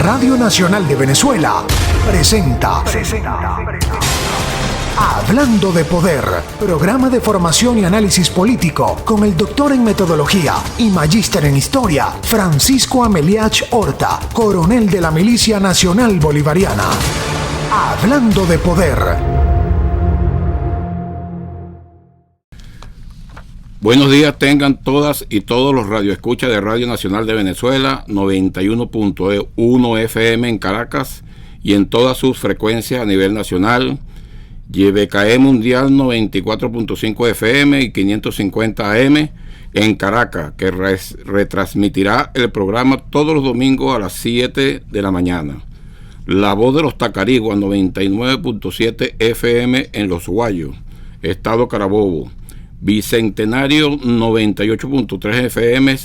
Radio Nacional de Venezuela presenta Hablando de Poder, programa de formación y análisis político con el doctor en metodología y magíster en historia, Francisco Ameliach Horta, coronel de la Milicia Nacional Bolivariana. Hablando de Poder. Buenos días tengan todas y todos los radioescuchas de Radio Nacional de Venezuela, 91.1 FM en Caracas y en todas sus frecuencias a nivel nacional, YBKE Mundial 94.5 FM y 550 AM en Caracas, que retransmitirá el programa todos los domingos a las 7 de la mañana. La Voz de los Tacariguas 99.7 FM en Los Guayos, Estado Carabobo. Bicentenario 98.3 FM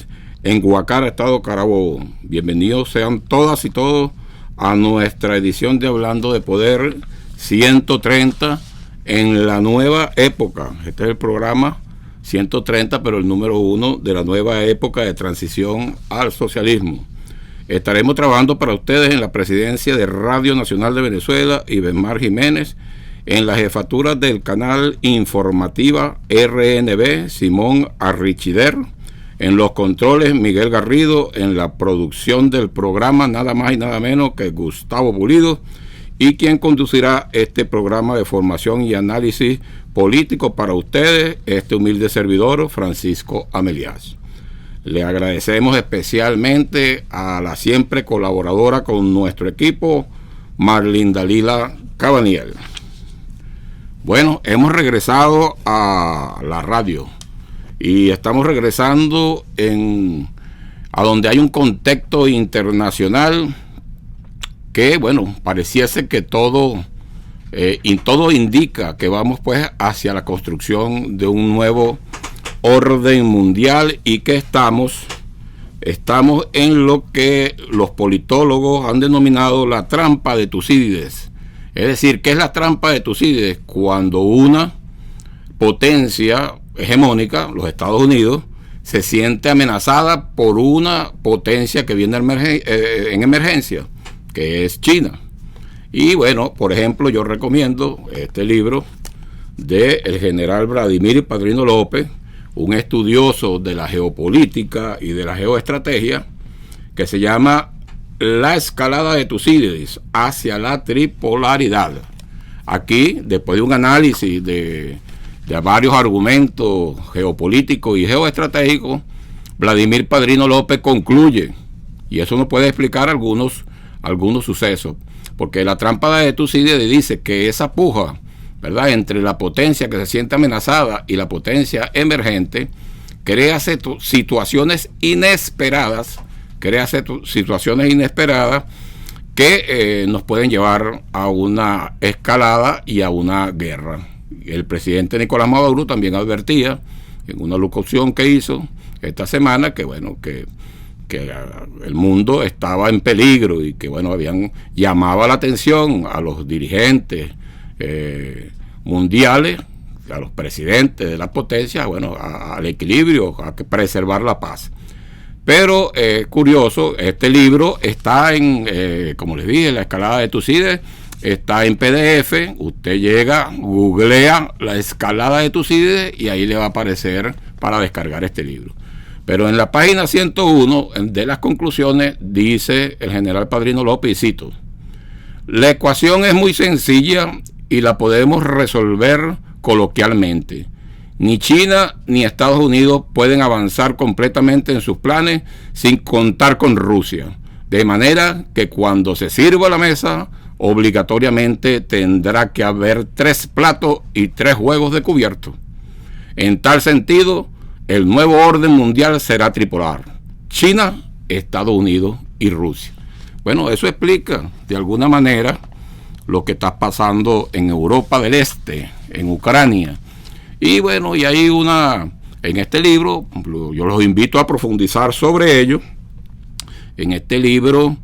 en Guacara, Estado Carabobo. Bienvenidos sean todas y todos a nuestra edición de Hablando de Poder 130 en la nueva época. Este es el programa 130, pero el número 1 de la nueva época de transición al socialismo. Estaremos trabajando para ustedes en la presidencia de Radio Nacional de Venezuela, Ibemar Jiménez, en la jefatura del canal informativa RNB, Simón Arrichider, en los controles Miguel Garrido, en la producción del programa nada más y nada menos que Gustavo Pulido, y quien conducirá este programa de formación y análisis político para ustedes, este humilde servidor, Francisco Ameliach. Le agradecemos especialmente a la siempre colaboradora con nuestro equipo, Marlinda Lila Cabaniel. Bueno, hemos regresado a la radio y estamos regresando a donde hay un contexto internacional que, bueno, pareciese que todo indica que vamos pues hacia la construcción de un nuevo orden mundial y que estamos en lo que los politólogos han denominado la trampa de Tucídides. Es decir, ¿qué es la trampa de Tucídides? Cuando una potencia hegemónica, los Estados Unidos, se siente amenazada por una potencia que viene en emergencia, que es China. Y bueno, por ejemplo, yo recomiendo este libro del general Vladimir Padrino López, un estudioso de la geopolítica y de la geoestrategia, que se llama La escalada de Tucídides hacia la tripolaridad. Aquí, después de un análisis de varios argumentos geopolíticos y geoestratégicos, Vladimir Padrino López concluye, y eso nos puede explicar algunos sucesos, porque la trampa de Tucídides dice que esa puja, ¿verdad?, entre la potencia que se siente amenazada y la potencia emergente crea situaciones inesperadas que nos pueden llevar a una escalada y a una guerra. El presidente Nicolás Maduro también advertía en una locución que hizo esta semana que bueno, que el mundo estaba en peligro y que bueno, llamaba la atención a los dirigentes mundiales, a los presidentes de las potencias, bueno, al equilibrio, a preservar la paz. Pero curioso, este libro está como les dije, La escalada de Tucídides, está en PDF. Usted llega, googlea La escalada de Tucídides y ahí le va a aparecer para descargar este libro. Pero en la página 101 de las conclusiones dice el general Padrino López, y cito: la ecuación es muy sencilla y la podemos resolver coloquialmente. Ni China ni Estados Unidos pueden avanzar completamente en sus planes sin contar con Rusia. De manera que cuando se sirva la mesa, obligatoriamente tendrá que haber 3 platos y 3 juegos de cubierto. En tal sentido, el nuevo orden mundial será tripolar: China, Estados Unidos y Rusia. Bueno, eso explica de alguna manera lo que está pasando en Europa del Este, en Ucrania. Y bueno, y hay en este libro, yo los invito a profundizar sobre ello. En este libro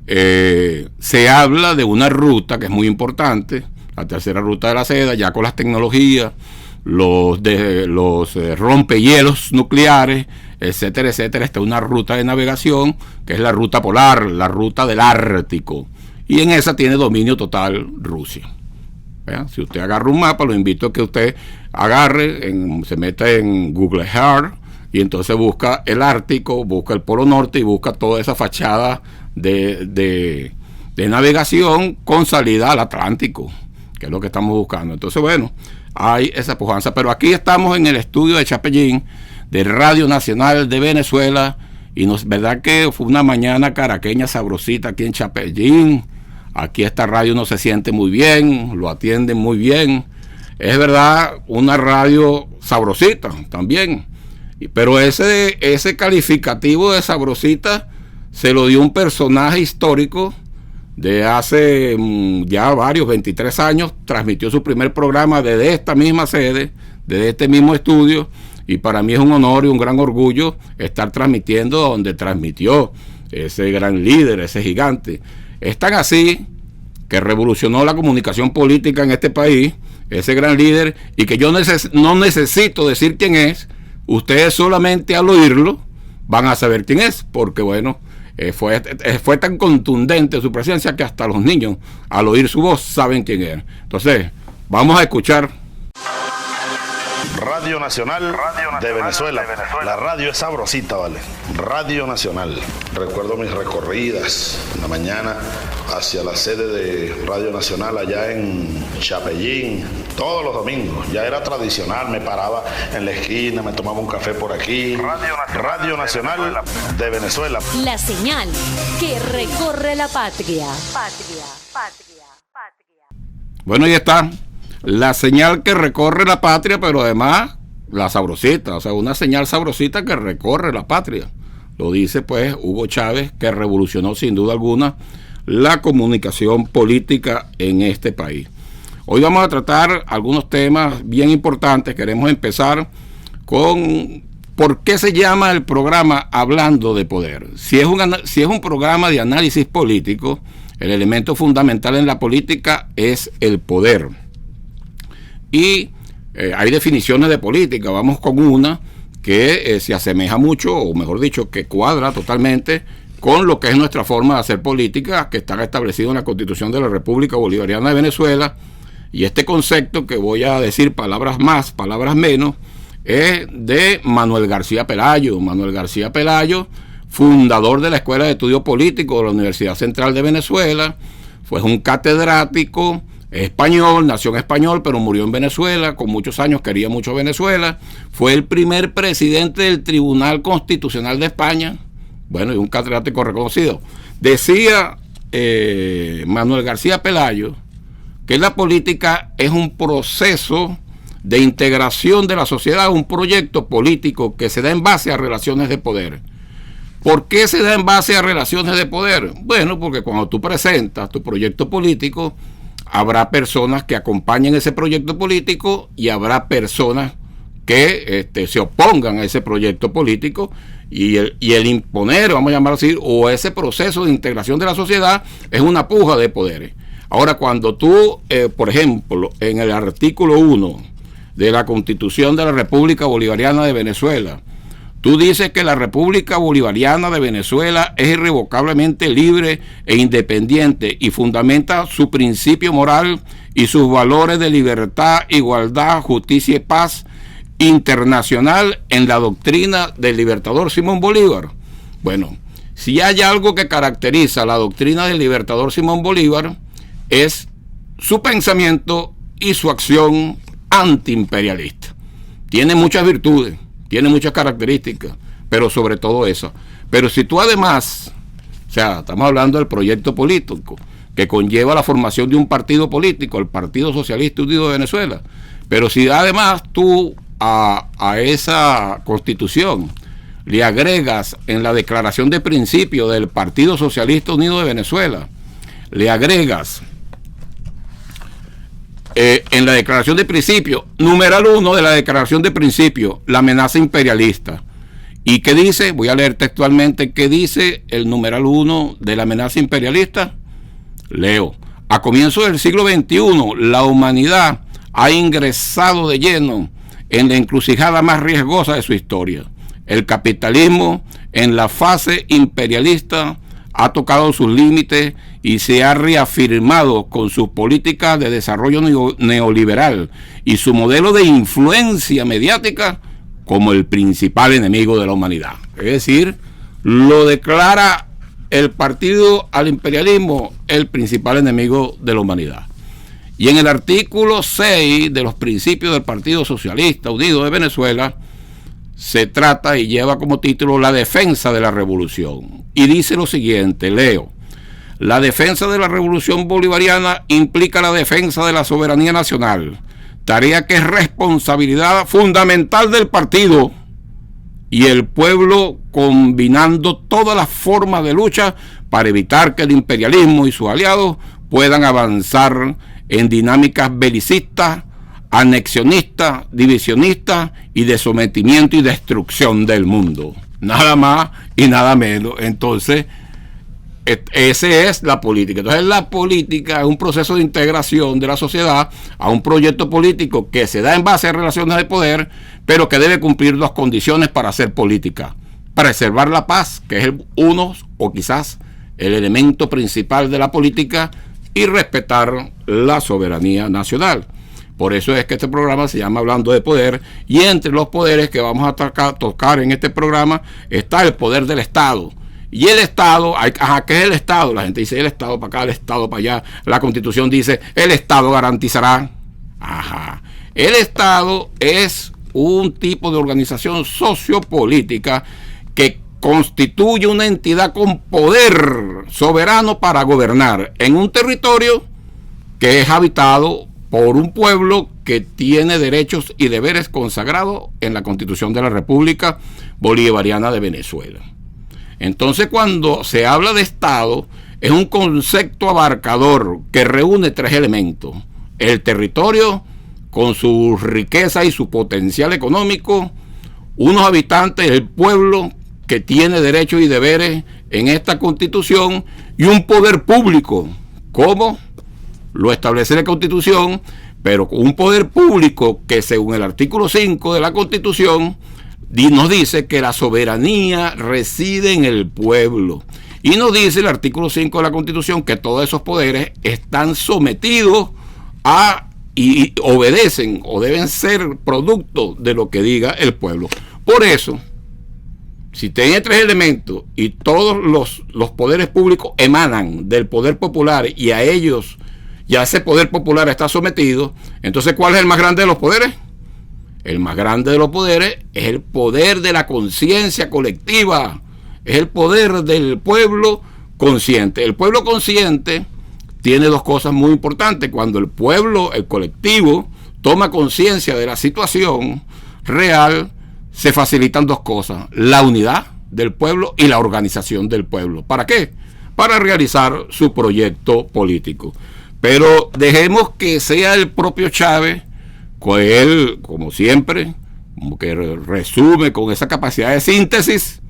se habla de una ruta que es muy importante, la tercera ruta de la seda, ya con las tecnologías, los rompehielos nucleares, etcétera, etcétera. Está una ruta de navegación que es la ruta polar, la ruta del Ártico, y en esa tiene dominio total Rusia. ¿Vean? Si usted agarra un mapa, lo invito a que usted agarre, se meta en Google Earth y entonces busca el Ártico, busca el Polo Norte y busca toda esa fachada de navegación con salida al Atlántico, que es lo que estamos buscando. Entonces, bueno, hay esa pujanza. Pero aquí estamos en el estudio de Chapellín, de Radio Nacional de Venezuela, y verdad que fue una mañana caraqueña sabrosita aquí en Chapellín. Aquí esta radio uno se siente muy bien, lo atienden muy bien. Es verdad, una radio sabrosita también. Pero ese calificativo de sabrosita se lo dio un personaje histórico de hace ya varios, 23 años. Transmitió su primer programa desde esta misma sede, desde este mismo estudio, y para mí es un honor y un gran orgullo estar transmitiendo donde transmitió ese gran líder, ese gigante. Es tan así que revolucionó la comunicación política en este país, ese gran líder, y que yo no necesito decir quién es. Ustedes solamente al oírlo van a saber quién es, porque bueno, fue tan contundente su presencia que hasta los niños al oír su voz saben quién es. Entonces, vamos a escuchar. Radio Nacional de Venezuela. La radio es sabrosita, ¿vale? Radio Nacional. Recuerdo mis recorridas en la mañana hacia la sede de Radio Nacional allá en Chapellín, todos los domingos. Ya era tradicional, me paraba en la esquina, me tomaba un café por aquí. Radio Nacional de Venezuela. La señal que recorre la patria. Patria. Bueno, ahí está. La señal que recorre la patria, pero además la sabrosita, o sea, una señal sabrosita que recorre la patria. Lo dice pues Hugo Chávez, que revolucionó sin duda alguna la comunicación política en este país. Hoy vamos a tratar algunos temas bien importantes. Queremos empezar con por qué se llama el programa Hablando de Poder. Si es un programa de análisis político, el elemento fundamental en la política es el poder. Y hay definiciones de política. Vamos con una que se asemeja mucho, o mejor dicho, que cuadra totalmente con lo que es nuestra forma de hacer política, que está establecido en la Constitución de la República Bolivariana de Venezuela. Y este concepto, que voy a decir palabras más, palabras menos, es de Manuel García Pelayo. Manuel García Pelayo, fundador de la Escuela de Estudios Políticos de la Universidad Central de Venezuela, fue un catedrático español, nació en español, pero murió en Venezuela, con muchos años, quería mucho Venezuela, fue el primer presidente del Tribunal Constitucional de España, bueno, y un catedrático reconocido. Decía Manuel García Pelayo que la política es un proceso de integración de la sociedad, un proyecto político que se da en base a relaciones de poder. ¿Por qué se da en base a relaciones de poder? Bueno, porque cuando tú presentas tu proyecto político, habrá personas que acompañen ese proyecto político y habrá personas que se opongan a ese proyecto político, y el imponer, vamos a llamarlo así, o ese proceso de integración de la sociedad es una puja de poderes. Ahora, cuando tú, por ejemplo, en el artículo 1 de la Constitución de la República Bolivariana de Venezuela, tú dices que la República Bolivariana de Venezuela es irrevocablemente libre e independiente y fundamenta su principio moral y sus valores de libertad, igualdad, justicia y paz internacional en la doctrina del libertador Simón Bolívar. Bueno, si hay algo que caracteriza la doctrina del libertador Simón Bolívar, es su pensamiento y su acción antiimperialista. Tiene muchas virtudes, tiene muchas características, pero sobre todo eso. Pero si tú además, o sea, estamos hablando del proyecto político que conlleva la formación de un partido político, el Partido Socialista Unido de Venezuela, pero si además tú a esa constitución le agregas en la declaración de principio del Partido Socialista Unido de Venezuela, le agregas en la declaración de principio, numeral 1 de la declaración de principio, la amenaza imperialista. ¿Y qué dice? Voy a leer textualmente qué dice el numeral 1 de la amenaza imperialista. Leo: a comienzos del siglo XXI, la humanidad ha ingresado de lleno en la encrucijada más riesgosa de su historia. El capitalismo en la fase imperialista ha tocado sus límites y se ha reafirmado con sus políticas de desarrollo neoliberal y su modelo de influencia mediática como el principal enemigo de la humanidad. Es decir, lo declara el partido al imperialismo el principal enemigo de la humanidad. Y en el artículo 6 de los principios del Partido Socialista Unido de Venezuela se trata y lleva como título la defensa de la revolución. Y dice lo siguiente, leo: la defensa de la revolución bolivariana implica la defensa de la soberanía nacional, tarea que es responsabilidad fundamental del partido y el pueblo, combinando todas las formas de lucha para evitar que el imperialismo y sus aliados puedan avanzar en dinámicas belicistas, anexionistas, divisionistas y de sometimiento y destrucción del mundo. Nada más y nada menos. Entonces, esa es la política. Entonces, la política es un proceso de integración de la sociedad a un proyecto político que se da en base a relaciones de poder, pero que debe cumplir dos condiciones para hacer política: preservar la paz, que es uno o quizás el elemento principal de la política, y respetar la soberanía nacional. Por eso es que este programa se llama Hablando de Poder, y entre los poderes que vamos a tocar en este programa está el poder del Estado. Y el Estado, ¿qué es el Estado? La gente dice el Estado para acá, el Estado para allá. La Constitución dice el Estado garantizará. El Estado es un tipo de organización sociopolítica que constituye una entidad con poder soberano para gobernar en un territorio que es habitado por un pueblo que tiene derechos y deberes consagrados en la Constitución de la República Bolivariana de Venezuela. Entonces, cuando se habla de Estado, es un concepto abarcador que reúne tres elementos: el territorio con su riqueza y su potencial económico, unos habitantes, el pueblo que tiene derechos y deberes en esta Constitución, y un poder público, como lo establece la Constitución, pero con un poder público que, según el artículo 5 de la Constitución, nos dice que la soberanía reside en el pueblo. Y nos dice el artículo 5 de la Constitución que todos esos poderes están sometidos a y obedecen o deben ser producto de lo que diga el pueblo. Por eso, si tiene tres elementos y todos los poderes públicos emanan del poder popular y a ellos, ya ese poder popular está sometido, entonces ¿cuál es el más grande de los poderes? El más grande de los poderes es el poder de la conciencia colectiva, es el poder del pueblo consciente. El pueblo consciente tiene dos cosas muy importantes. Cuando el pueblo, el colectivo, toma conciencia de la situación real, se facilitan dos cosas: la unidad del pueblo y la organización del pueblo. ¿Para qué? Para realizar su proyecto político. Pero dejemos que sea el propio Chávez, con él, como siempre, como que resume con esa capacidad de síntesis,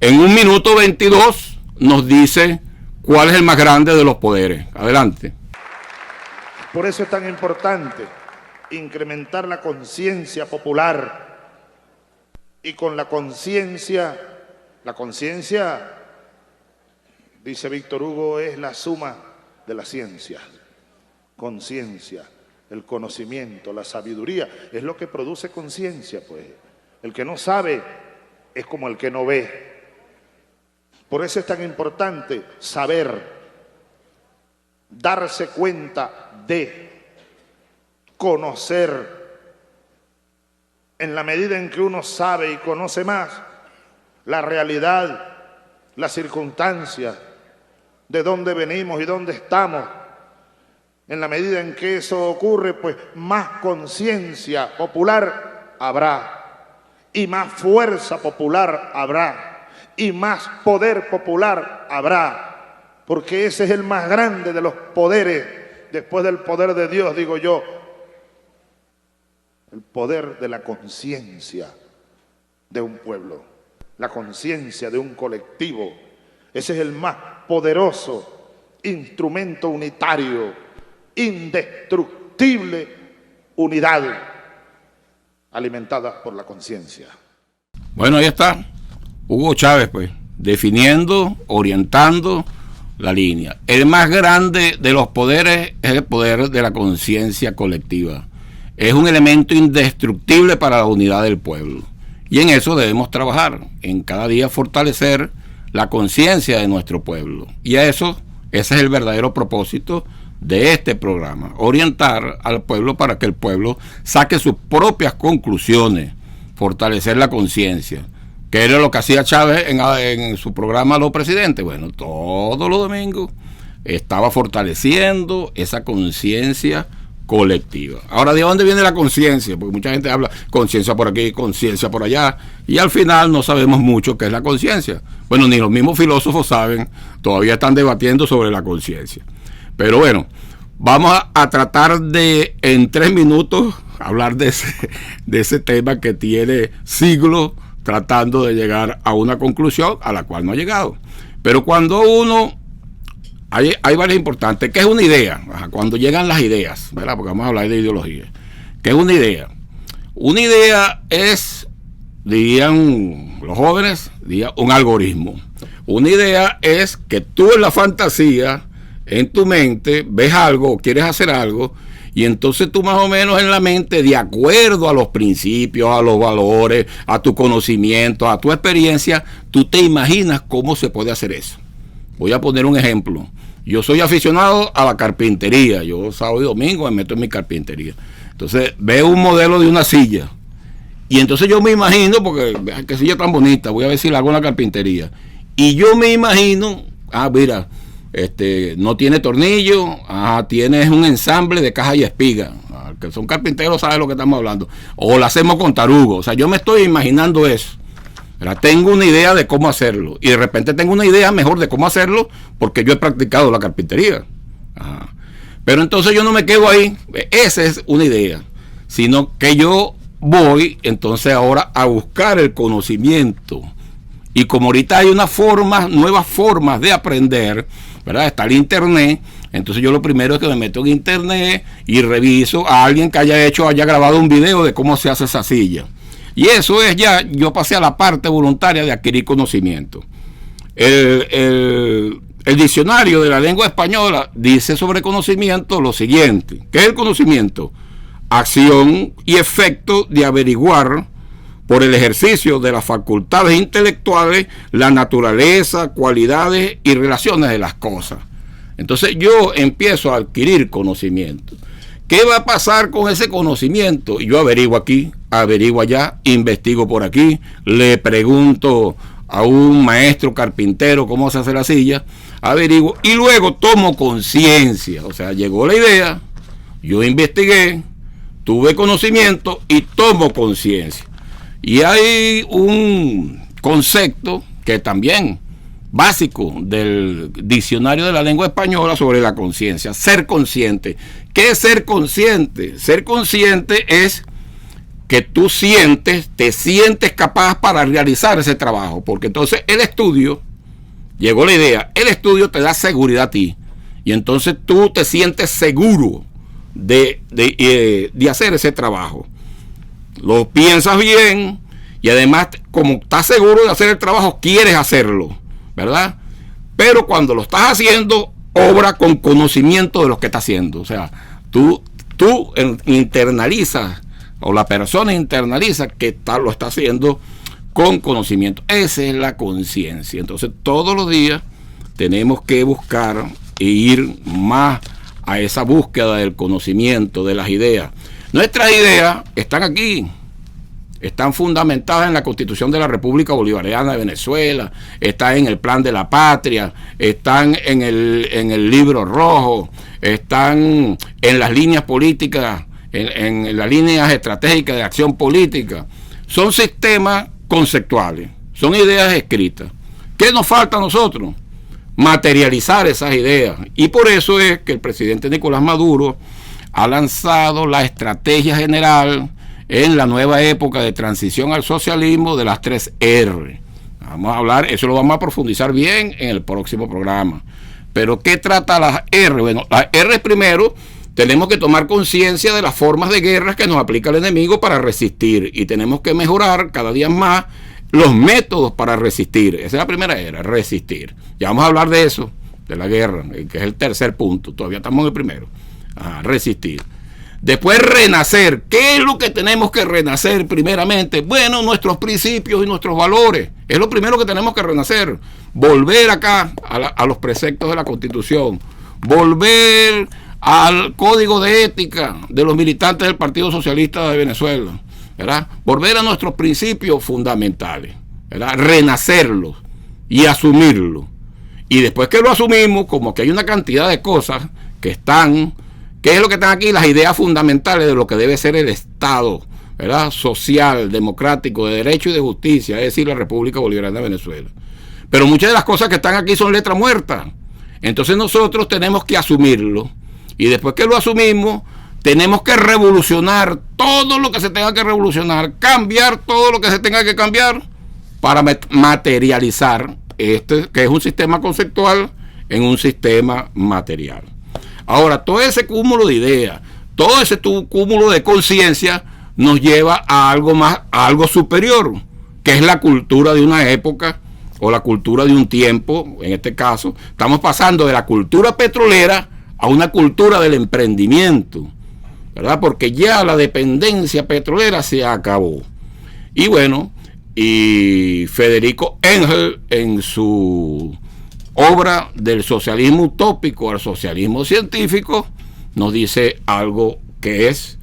en 1 minuto 22 nos dice cuál es el más grande de los poderes. Adelante. Por eso es tan importante incrementar la conciencia popular. Y con la conciencia, dice Víctor Hugo, es la suma de la ciencia. Conciencia, el conocimiento, la sabiduría, es lo que produce conciencia, pues. El que no sabe es como el que no ve. Por eso es tan importante saber, darse cuenta de, conocer. En la medida en que uno sabe y conoce más la realidad, las circunstancias, de dónde venimos y dónde estamos, en la medida en que eso ocurre, pues más conciencia popular habrá, y más fuerza popular habrá, y más poder popular habrá, porque ese es el más grande de los poderes, después del poder de Dios, digo yo, el poder de la conciencia de un pueblo, la conciencia de un colectivo. Ese es el más poderoso instrumento unitario, indestructible unidad alimentada por la conciencia. Bueno, ahí está Hugo Chávez, pues, definiendo, orientando la línea. El más grande de los poderes es el poder de la conciencia colectiva. Es un elemento indestructible para la unidad del pueblo. Y en eso debemos trabajar, en cada día fortalecer la conciencia de nuestro pueblo. Y a eso, ese es el verdadero propósito de este programa, orientar al pueblo para que el pueblo saque sus propias conclusiones, fortalecer la conciencia, que era lo que hacía Chávez en su programa Los Presidentes. Bueno, todos los domingos estaba fortaleciendo esa conciencia colectiva. Ahora, ¿de dónde viene la conciencia? Porque mucha gente habla conciencia por aquí, conciencia por allá, y al final no sabemos mucho qué es la conciencia. Bueno, ni los mismos filósofos saben, todavía están debatiendo sobre la conciencia. Pero bueno, vamos a tratar de, en 3 minutos, hablar de ese tema que tiene siglos tratando de llegar a una conclusión a la cual no ha llegado. Pero cuando uno... Hay varias importantes. ¿Qué es una idea? Cuando llegan las ideas, ¿verdad? Porque vamos a hablar de ideología. ¿Qué es una idea? Una idea es, dirían los jóvenes, un algoritmo. Una idea es que tú en la fantasía, en tu mente, ves algo o quieres hacer algo, y entonces tú más o menos en la mente, de acuerdo a los principios, a los valores, a tu conocimiento, a tu experiencia, tú te imaginas cómo se puede hacer eso. Voy a poner un ejemplo. Yo soy aficionado a la carpintería. Yo sábado y domingo me meto en mi carpintería. Entonces veo un modelo de una silla. Y entonces yo me imagino, porque qué silla tan bonita, voy a ver si la hago en la carpintería. Y yo me imagino, mira, no tiene tornillo, tienes un ensamble de caja y espiga. Que son carpinteros saben lo que estamos hablando. O la hacemos con tarugo. O sea, yo me estoy imaginando eso. Tengo una idea de cómo hacerlo y de repente tengo una idea mejor de cómo hacerlo porque yo he practicado la carpintería. Pero entonces yo no me quedo ahí, esa es una idea, sino que yo voy entonces ahora a buscar el conocimiento. Y como ahorita hay nuevas formas de aprender, ¿verdad? Está el internet. Entonces yo lo primero es que me meto en internet y reviso a alguien que haya grabado un video de cómo se hace esa silla. Y eso es ya, yo pasé a la parte voluntaria de adquirir conocimiento. El diccionario de la lengua española dice sobre conocimiento lo siguiente. ¿Qué es el conocimiento? Acción y efecto de averiguar por el ejercicio de las facultades intelectuales la naturaleza, cualidades y relaciones de las cosas. Entonces yo empiezo a adquirir conocimiento. ¿Qué va a pasar con ese conocimiento? Yo averiguo aquí, averiguo allá, investigo por aquí, le pregunto a un maestro carpintero cómo se hace la silla, averiguo y luego tomo conciencia. O sea, llegó la idea, yo investigué, tuve conocimiento y tomo conciencia. Y hay un concepto que también básico del diccionario de la lengua española sobre la conciencia, ser consciente. ¿Qué es ser consciente? Ser consciente es que tú te sientes capaz para realizar ese trabajo, porque entonces el estudio, llegó la idea, el estudio te da seguridad a ti, y entonces tú te sientes seguro de hacer ese trabajo. Lo piensas bien, y además, como estás seguro de hacer el trabajo, quieres hacerlo, ¿verdad? Pero cuando lo estás haciendo, obra con conocimiento de lo que está haciendo. O sea, tú internalizas, o la persona internaliza que lo está haciendo con conocimiento. Esa es la conciencia. Entonces, todos los días tenemos que buscar e ir más a esa búsqueda del conocimiento, de las ideas. Nuestras ideas están aquí. Están fundamentadas en la Constitución de la República Bolivariana de Venezuela, están en el Plan de la Patria, están en el Libro Rojo, están en las líneas políticas, en las líneas estratégicas de acción política. Son sistemas conceptuales, son ideas escritas. ¿Qué nos falta a nosotros? Materializar esas ideas. Y por eso es que el presidente Nicolás Maduro ha lanzado la estrategia general en la nueva época de transición al socialismo de las 3 R. Vamos a hablar, eso lo vamos a profundizar bien en el próximo programa. Pero ¿qué trata las R? Bueno, las R primero, tenemos que tomar conciencia de las formas de guerras que nos aplica el enemigo para resistir, y tenemos que mejorar cada día más los métodos para resistir. Esa es la primera era, resistir. Ya vamos a hablar de eso, de la guerra, que es el tercer punto. Todavía estamos en el primero. Resistir. Después, renacer. ¿Qué es lo que tenemos que renacer primeramente? Bueno, nuestros principios y nuestros valores. Es lo primero que tenemos que renacer. Volver acá a los preceptos de la Constitución. Volver al código de ética de los militantes del Partido Socialista de Venezuela, ¿verdad? Volver a nuestros principios fundamentales, ¿verdad? Renacerlos y asumirlos. Y después que lo asumimos, como que hay una cantidad de cosas que están, ¿qué es lo que están aquí? Las ideas fundamentales de lo que debe ser el Estado, ¿verdad? Social, democrático, de derecho y de justicia, es decir, la República Bolivariana de Venezuela. Pero muchas de las cosas que están aquí son letra muerta. Entonces nosotros tenemos que asumirlo. Y después que lo asumimos, tenemos que revolucionar todo lo que se tenga que revolucionar, cambiar todo lo que se tenga que cambiar para materializar este, que es un sistema conceptual, en un sistema material. Ahora, todo ese cúmulo de ideas, todo ese cúmulo de conciencia nos lleva a algo más, a algo superior, que es la cultura de una época o la cultura de un tiempo. En este caso, estamos pasando de la cultura petrolera a una cultura del emprendimiento, ¿verdad? Porque ya la dependencia petrolera se acabó. Y bueno, y Federico Engel, en su obra del socialismo utópico al socialismo científico, nos dice algo que es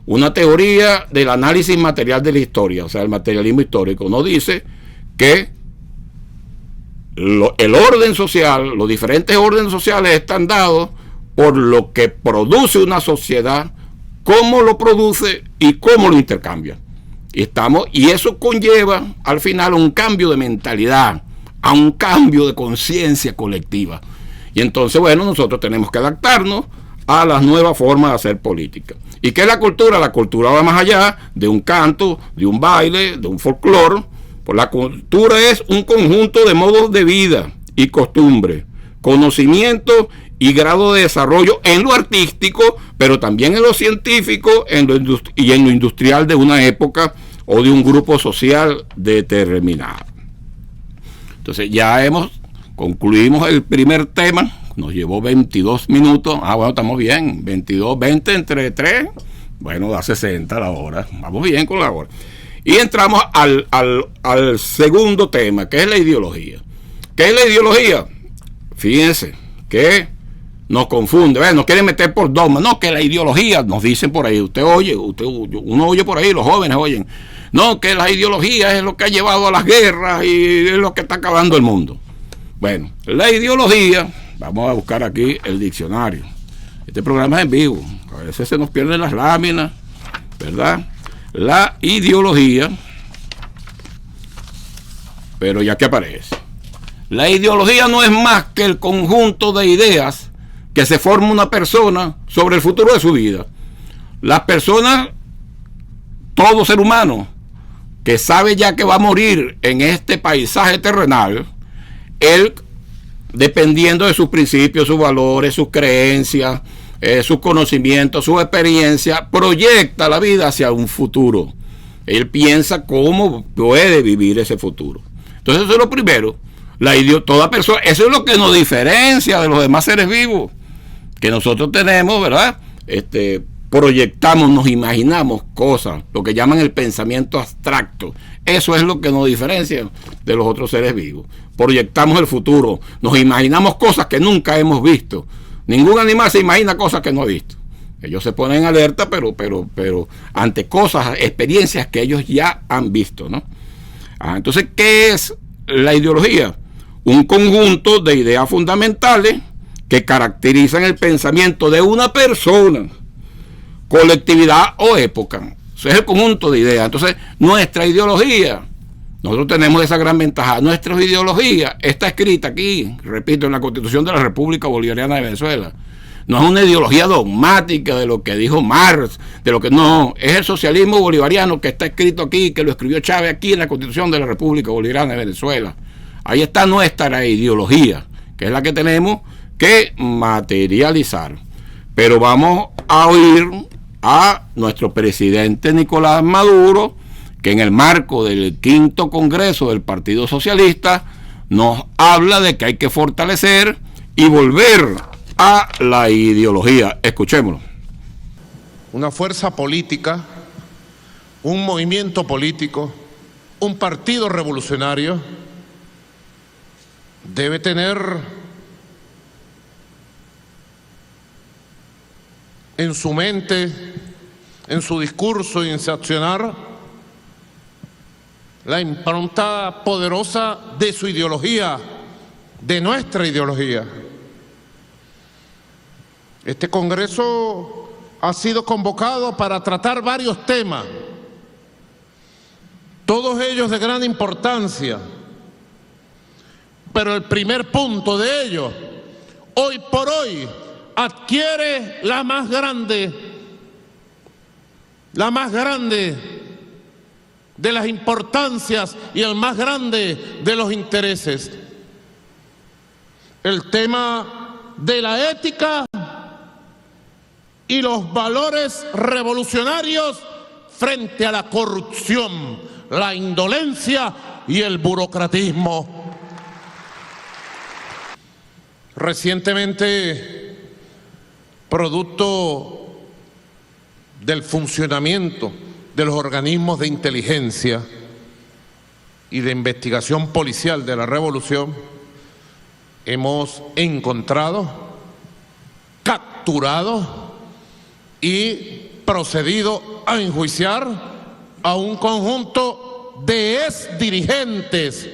una teoría del análisis material de la historia, o sea, el materialismo histórico. Nos dice que el orden social, los diferentes órdenes sociales están dados por lo que produce una sociedad, cómo lo produce y cómo lo intercambia. Y eso conlleva al final un cambio de mentalidad, a un cambio de conciencia colectiva. Y entonces, bueno, nosotros tenemos que adaptarnos a las nuevas formas de hacer política. ¿Y qué es la cultura? La cultura va más allá de un canto, de un baile, de un folclore. Pues la cultura es un conjunto de modos de vida y costumbres, conocimiento y grado de desarrollo en lo artístico, pero también en lo científico y en lo industrial de una época o de un grupo social determinado. Entonces ya concluimos el primer tema, nos llevó 22 minutos, bueno, estamos bien, 22, 20 entre 3, bueno, da 60 la hora, vamos bien con la hora. Y entramos al segundo tema, que es la ideología. ¿Qué es la ideología? Fíjense que nos confunde, nos quieren meter por dogma, no, que la ideología, nos dicen por ahí, uno oye por ahí, los jóvenes oyen, no, que la ideología es lo que ha llevado a las guerras y es lo que está acabando el mundo. Bueno, la ideología, vamos a buscar aquí el diccionario. Este programa es en vivo, a veces se nos pierden las láminas, ¿verdad? La ideología, pero ya que aparece. La ideología no es más que el conjunto de ideas que se forma una persona sobre el futuro de su vida. Las personas, todo ser humano que sabe ya que va a morir en este paisaje terrenal, él, dependiendo de sus principios, sus valores, sus creencias, sus conocimientos, su experiencia, proyecta la vida hacia un futuro. Él piensa cómo puede vivir ese futuro. Entonces eso es lo primero. Toda persona, eso es lo que nos diferencia de los demás seres vivos, que nosotros tenemos, ¿verdad? Proyectamos, nos imaginamos cosas, lo que llaman el pensamiento abstracto. Eso es lo que nos diferencia de los otros seres vivos. Proyectamos el futuro, nos imaginamos cosas que nunca hemos visto. Ningún animal se imagina cosas que no ha visto. Ellos se ponen en alerta, pero ante cosas, experiencias que ellos ya han visto, ¿no? Entonces, ¿qué es la ideología? Un conjunto de ideas fundamentales que caracterizan el pensamiento de una persona, colectividad o época. Eso es el conjunto de ideas. Entonces, nuestra ideología, nosotros tenemos esa gran ventaja. Nuestra ideología está escrita aquí, repito, en la Constitución de la República Bolivariana de Venezuela. No es una ideología dogmática de lo que dijo Marx, de lo que no, es el socialismo bolivariano que está escrito aquí, que lo escribió Chávez aquí en la Constitución de la República Bolivariana de Venezuela. Ahí está nuestra ideología, que es la que tenemos que materializar. Pero vamos a oír a nuestro presidente Nicolás Maduro, que en el marco del 5º Congreso del Partido Socialista nos habla de que hay que fortalecer y volver a la ideología. Escuchémoslo. Una fuerza política, un movimiento político, un partido revolucionario debe tener en su mente, en su discurso y en su accionar la impronta poderosa de su ideología, de nuestra ideología. Este Congreso ha sido convocado para tratar varios temas, todos ellos de gran importancia, pero el primer punto de ellos, hoy por hoy, adquiere la más grande de las importancias y el más grande de los intereses. El tema de la ética y los valores revolucionarios frente a la corrupción, la indolencia y el burocratismo. Recientemente, producto del funcionamiento de los organismos de inteligencia y de investigación policial de la revolución, hemos encontrado, capturado y procedido a enjuiciar a un conjunto de exdirigentes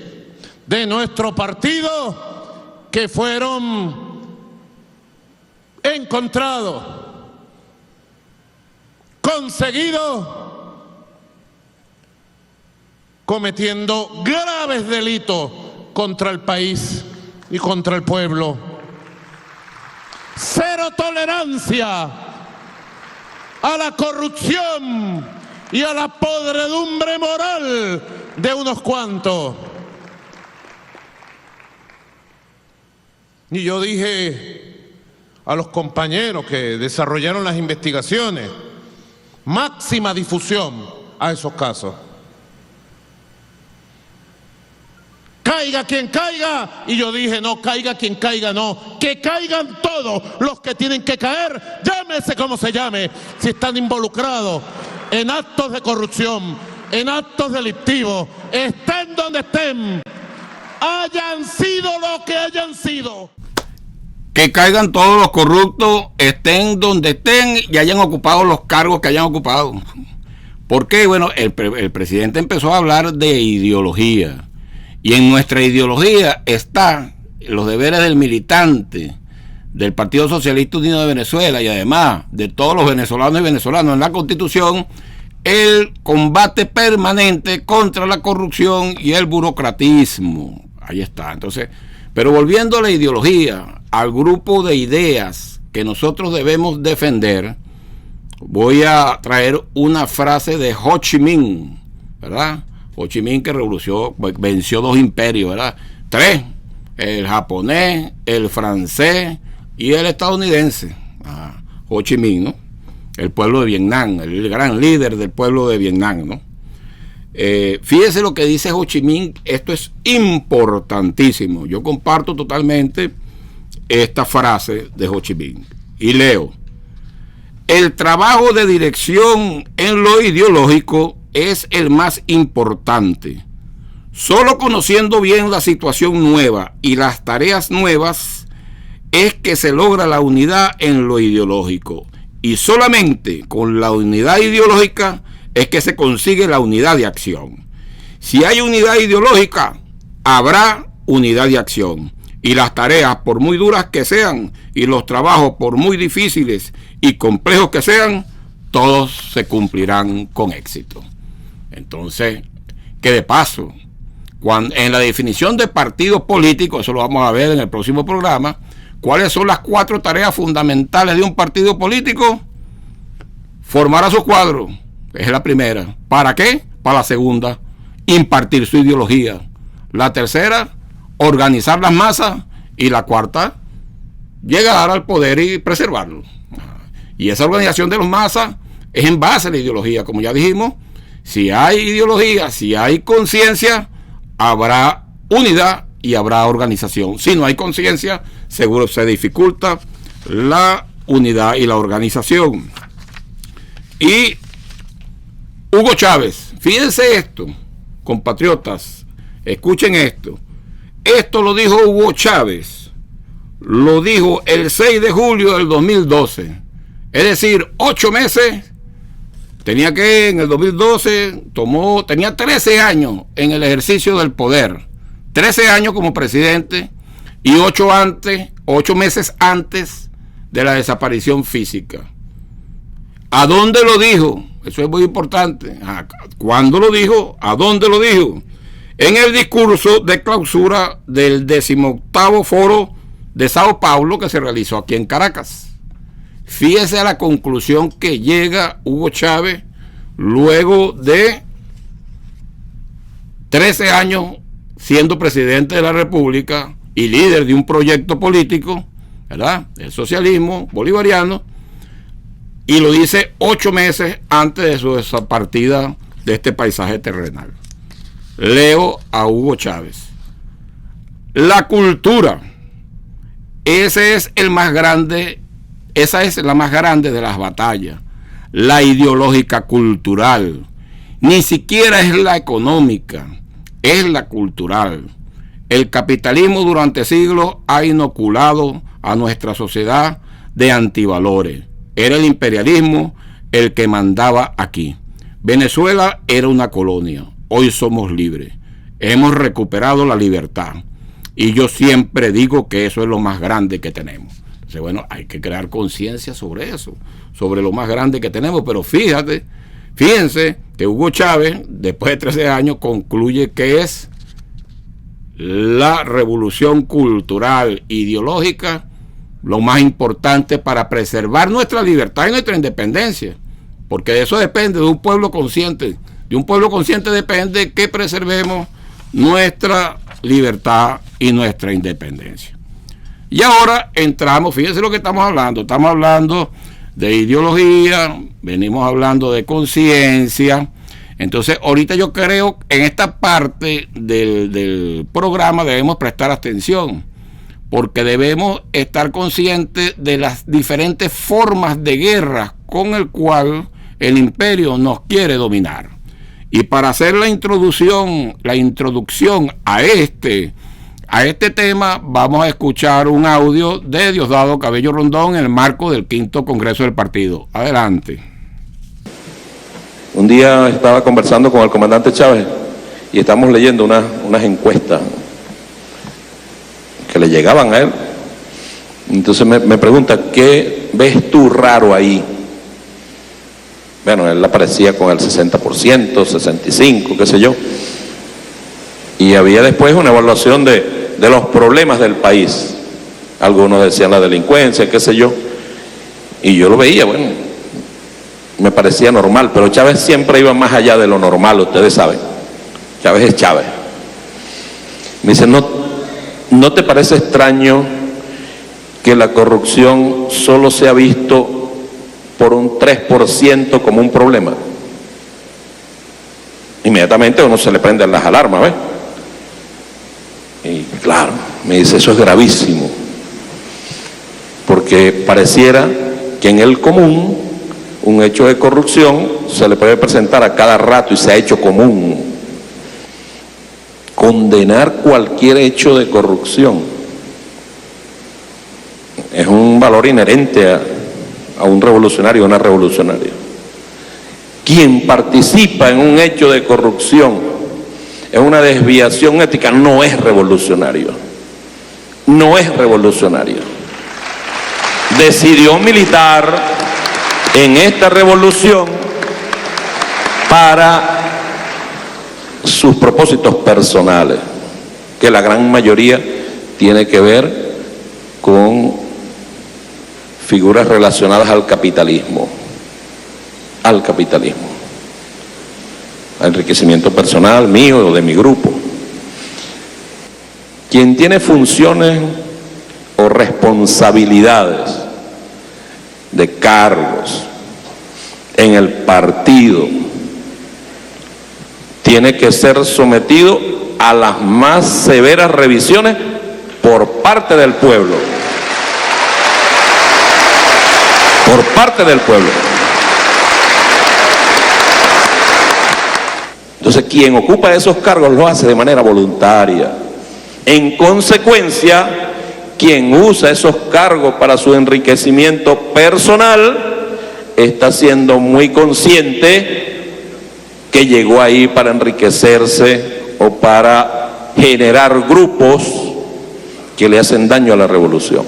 de nuestro partido que fueron encontrados, conseguidos, cometiendo graves delitos contra el país y contra el pueblo. Cero tolerancia a la corrupción y a la podredumbre moral de unos cuantos. Y yo dije a los compañeros que desarrollaron las investigaciones, máxima difusión a esos casos. Caiga quien caiga, y yo dije, no caiga quien caiga, no, que caigan todos los que tienen que caer, llámese como se llame, si están involucrados en actos de corrupción, en actos delictivos, estén donde estén, hayan sido lo que hayan sido. Que caigan todos los corruptos, estén donde estén y hayan ocupado los cargos que hayan ocupado. ¿Por qué? Bueno, el presidente empezó a hablar de ideología. Y en nuestra ideología están los deberes del militante del Partido Socialista Unido de Venezuela y además de todos los venezolanos y venezolanas en la Constitución, el combate permanente contra la corrupción y el burocratismo. Ahí está. Entonces, pero volviendo a la ideología, al grupo de ideas que nosotros debemos defender, voy a traer una frase de Ho Chi Minh, ¿verdad? Ho Chi Minh, que venció 2 imperios, ¿verdad? 3, el japonés, el francés y el estadounidense. Ho Chi Minh, ¿no? El pueblo de Vietnam, el gran líder del pueblo de Vietnam, ¿no? Fíjese lo que dice Ho Chi Minh, esto es importantísimo. Yo comparto totalmente esta frase de Ho Chi Minh y leo: el trabajo de dirección en lo ideológico es el más importante. Solo conociendo bien la situación nueva y las tareas nuevas es que se logra la unidad en lo ideológico. Y solamente con la unidad ideológica es que se consigue la unidad de acción. Si hay unidad ideológica, habrá unidad de acción. Y las tareas, por muy duras que sean, y los trabajos, por muy difíciles y complejos que sean, todos se cumplirán con éxito. Entonces, que de paso, en la definición de partido político, eso lo vamos a ver en el próximo programa, ¿cuáles son las 4 tareas fundamentales de un partido político? Formar a su cuadro, es la primera. ¿Para qué? Para la segunda, impartir su ideología. La tercera, organizar las masas. Y la cuarta, llegar al poder y preservarlo. Y esa organización de las masas es en base a la ideología, como ya dijimos, Si hay ideología, si hay conciencia, habrá unidad y habrá organización. Si no hay conciencia, seguro se dificulta la unidad y la organización. Y Hugo Chávez, fíjense esto, compatriotas, escuchen esto. Esto lo dijo Hugo Chávez, lo dijo el 6 de julio del 2012. Es decir, 8 meses. Tenía que, en el 2012, tenía 13 años en el ejercicio del poder. 13 años como presidente y 8 meses antes de la desaparición física. ¿A dónde lo dijo? Eso es muy importante. ¿Cuándo lo dijo? ¿A dónde lo dijo? En el discurso de clausura del 18º Foro de Sao Paulo que se realizó aquí en Caracas. Fíjese a la conclusión que llega Hugo Chávez luego de 13 años siendo presidente de la República y líder de un proyecto político, ¿verdad?, el socialismo bolivariano, y lo dice 8 meses antes de su partida de este paisaje terrenal. Leo a Hugo Chávez. La cultura, esa es la más grande de las batallas, la ideológica cultural. Ni siquiera es la económica, es la cultural. El capitalismo durante siglos ha inoculado a nuestra sociedad de antivalores. Era el imperialismo el que mandaba aquí. Venezuela era una colonia, hoy somos libres. Hemos recuperado la libertad. Y yo siempre digo que eso es lo más grande que tenemos. Entonces, bueno, hay que crear conciencia sobre eso, sobre lo más grande que tenemos. Pero fíjense que Hugo Chávez, después de 13 años, concluye que es la revolución cultural ideológica lo más importante para preservar nuestra libertad y nuestra independencia, porque de eso depende, de un pueblo consciente. De un pueblo consciente depende que preservemos nuestra libertad y nuestra independencia. Y ahora entramos, fíjense lo que estamos hablando de ideología, venimos hablando de conciencia. Entonces ahorita yo creo en esta parte del programa debemos prestar atención, porque debemos estar conscientes de las diferentes formas de guerra con el cual el imperio nos quiere dominar. Y para hacer la introducción a este tema, vamos a escuchar un audio de Diosdado Cabello Rondón en el marco del 5º Congreso del Partido. Adelante. Un día estaba conversando con el comandante Chávez y estamos leyendo unas encuestas que le llegaban a él. Entonces me pregunta, ¿qué ves tú raro ahí? Bueno, él aparecía con el 60%, 65%, qué sé yo. Y había después una evaluación de los problemas del país. Algunos decían la delincuencia, qué sé yo. Y yo lo veía, bueno, me parecía normal, pero Chávez siempre iba más allá de lo normal, ustedes saben. Chávez es Chávez. Me dice, ¿no te parece extraño que la corrupción solo se ha visto por un 3% como un problema? Inmediatamente a uno se le prenden las alarmas, ¿ves? Y claro, me dice, eso es gravísimo, porque pareciera que en el común un hecho de corrupción se le puede presentar a cada rato y se ha hecho común. Condenar cualquier hecho de corrupción es un valor inherente a un revolucionario o una revolucionaria. Quien participa en un hecho de corrupción, en una desviación ética, no es revolucionario. No es revolucionario. Decidió militar en esta revolución para sus propósitos personales, que la gran mayoría tiene que ver con figuras relacionadas al capitalismo, al enriquecimiento personal mío o de mi grupo. Quien tiene funciones o responsabilidades de cargos en el partido tiene que ser sometido a las más severas revisiones por parte del pueblo. Por parte del pueblo. Entonces, quien ocupa esos cargos lo hace de manera voluntaria. En consecuencia, quien usa esos cargos para su enriquecimiento personal está siendo muy consciente que llegó ahí para enriquecerse o para generar grupos que le hacen daño a la revolución.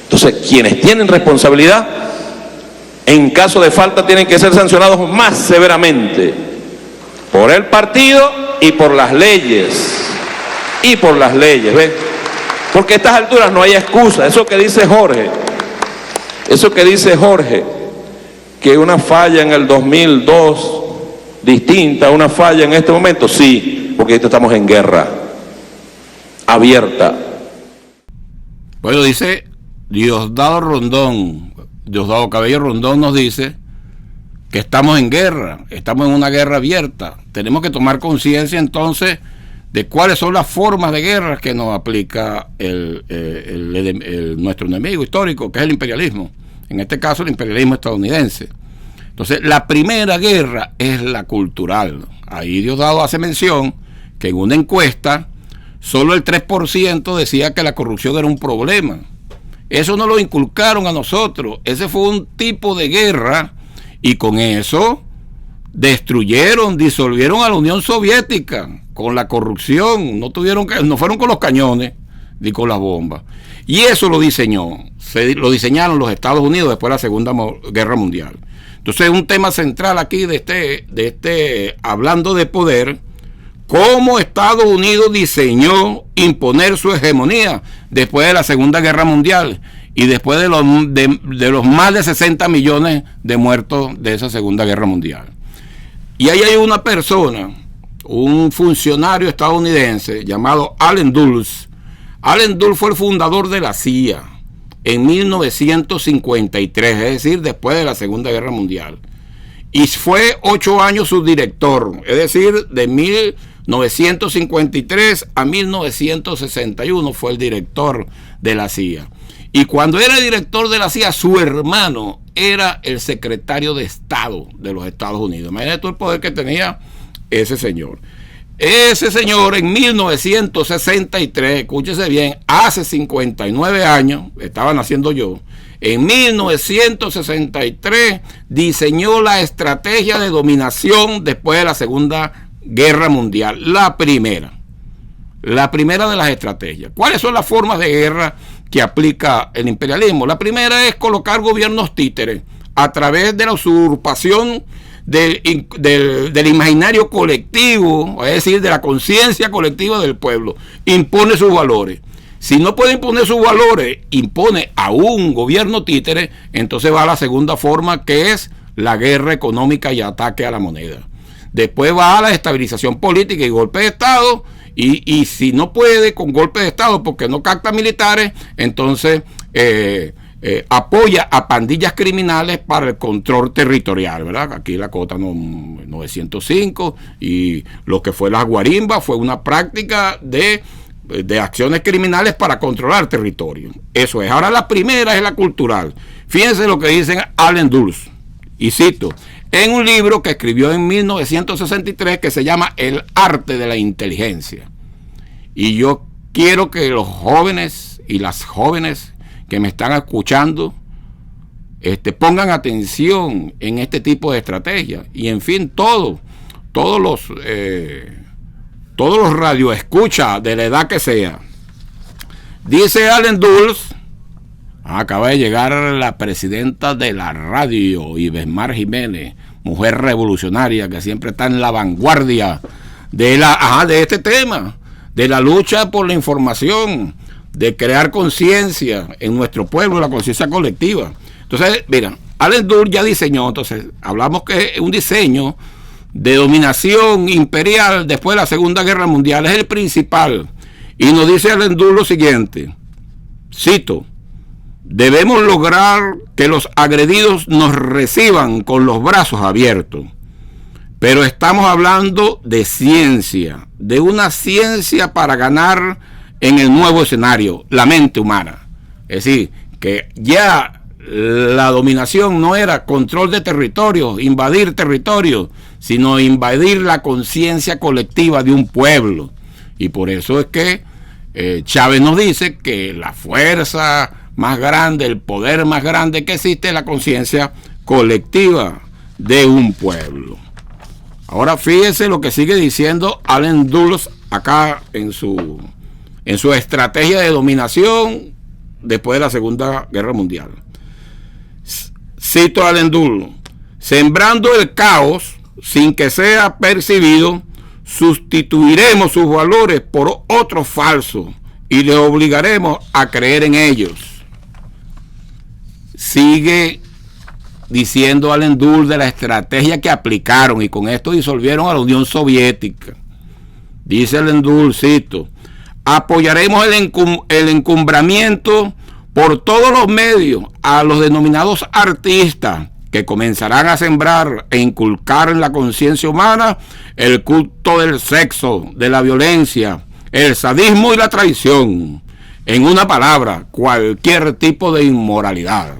Entonces, quienes tienen responsabilidad, en caso de falta, tienen que ser sancionados más severamente por el partido y por las leyes. Y por las leyes, ¿ves? Porque a estas alturas no hay excusa. Eso que dice Jorge, que una falla en el 2002 distinta a una falla en este momento, sí, porque ahorita estamos en guerra abierta. Bueno, dice Diosdado Cabello Rondón nos dice que estamos en guerra, estamos en una guerra abierta. Tenemos que tomar conciencia entonces de cuáles son las formas de guerra que nos aplica nuestro enemigo histórico, que es el imperialismo. En este caso, el imperialismo estadounidense. Entonces, la primera guerra es la cultural. Ahí Diosdado hace mención que en una encuesta solo el 3% decía que la corrupción era un problema. Eso no lo inculcaron a nosotros. Ese fue un tipo de guerra y con eso disolvieron a la Unión Soviética con la corrupción. No fueron con los cañones ni con las bombas. Y eso lo diseñaron los Estados Unidos después de la Segunda Guerra Mundial. Entonces, un tema central aquí de hablando de poder, cómo Estados Unidos diseñó imponer su hegemonía después de la Segunda Guerra Mundial y después de los más de 60 millones de muertos de esa Segunda Guerra Mundial. Y ahí hay una persona, un funcionario estadounidense llamado Allen Dulles. Allen Dulles fue el fundador de la CIA en 1953, es decir, después de la Segunda Guerra Mundial. Y fue 8 años su director, es decir, de 1953 a 1961 fue el director de la CIA. Y cuando era director de la CIA, su hermano era el secretario de Estado de los Estados Unidos. Imagínate tú el poder que tenía ese señor. Ese señor en 1963, escúchese bien, hace 59 años, estaba naciendo yo, en 1963 diseñó la estrategia de dominación después de la Segunda Guerra Mundial, la primera de las estrategias. ¿Cuáles son las formas de guerra que aplica el imperialismo? La primera es colocar gobiernos títeres a través de la usurpación del imaginario colectivo, es decir, de la conciencia colectiva del pueblo. Impone sus valores. Si no puede imponer sus valores, impone a un gobierno títere, entonces va a la segunda forma, que es la guerra económica y ataque a la moneda. Después va a la estabilización política y golpe de Estado, y si no puede con golpe de Estado porque no capta militares, entonces apoya a pandillas criminales para el control territorial, ¿verdad? Aquí la Cota 905 y lo que fue la guarimba fue una práctica de acciones criminales para controlar territorio. Eso es. Ahora la primera es la cultural. Fíjense lo que dicen Allen Dulles, y cito, en un libro que escribió en 1963 que se llama El arte de la inteligencia. Y yo quiero que los jóvenes y las jóvenes que me están escuchando pongan atención en este tipo de estrategias. Y en fin, todos los radioescuchas de la edad que sea. Dice Allen Dulles, acaba de llegar la presidenta de la radio, Ibesmar Jiménez, mujer revolucionaria que siempre está en la vanguardia de este tema, de la lucha por la información, de crear conciencia en nuestro pueblo, la conciencia colectiva. Entonces, mira, Allen Dulles ya diseñó, entonces, hablamos que un diseño de dominación imperial después de la Segunda Guerra Mundial es el principal. Y nos dice Allen Dulles lo siguiente, cito, debemos lograr que los agredidos nos reciban con los brazos abiertos, Pero estamos hablando de ciencia, de una ciencia para ganar en el nuevo escenario, la mente humana. Es decir, que ya la dominación no era control de territorios, invadir territorios, sino invadir la conciencia colectiva de un pueblo. Y por eso es que Chávez nos dice que la fuerza más grande, el poder más grande que existe es la conciencia colectiva de un pueblo. Ahora fíjese lo que sigue diciendo Allen Dulles acá en su estrategia de dominación después de la Segunda Guerra Mundial. Cito a Allen Dulles: sembrando el caos sin que sea percibido, sustituiremos sus valores por otros falsos y les obligaremos a creer en ellos. Sigue diciendo Allen Dulles de la estrategia que aplicaron, y con esto disolvieron a la Unión Soviética. Dice Allen Dulles, cito: apoyaremos el encumbramiento por todos los medios a los denominados artistas, que comenzarán a sembrar e inculcar en la conciencia humana el culto del sexo, de la violencia, el sadismo y la traición. En una palabra, cualquier tipo de inmoralidad.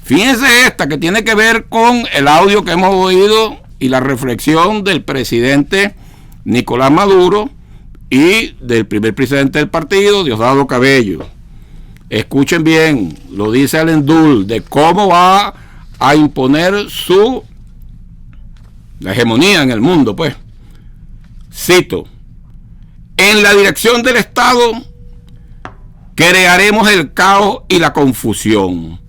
Fíjense esta, que tiene que ver con el audio que hemos oído y la reflexión del presidente Nicolás Maduro y del primer presidente del partido, Diosdado Cabello. Escuchen bien, lo dice Allen Dulles, de cómo va a imponer la hegemonía en el mundo, pues. Cito: en la dirección del Estado crearemos el caos y la confusión.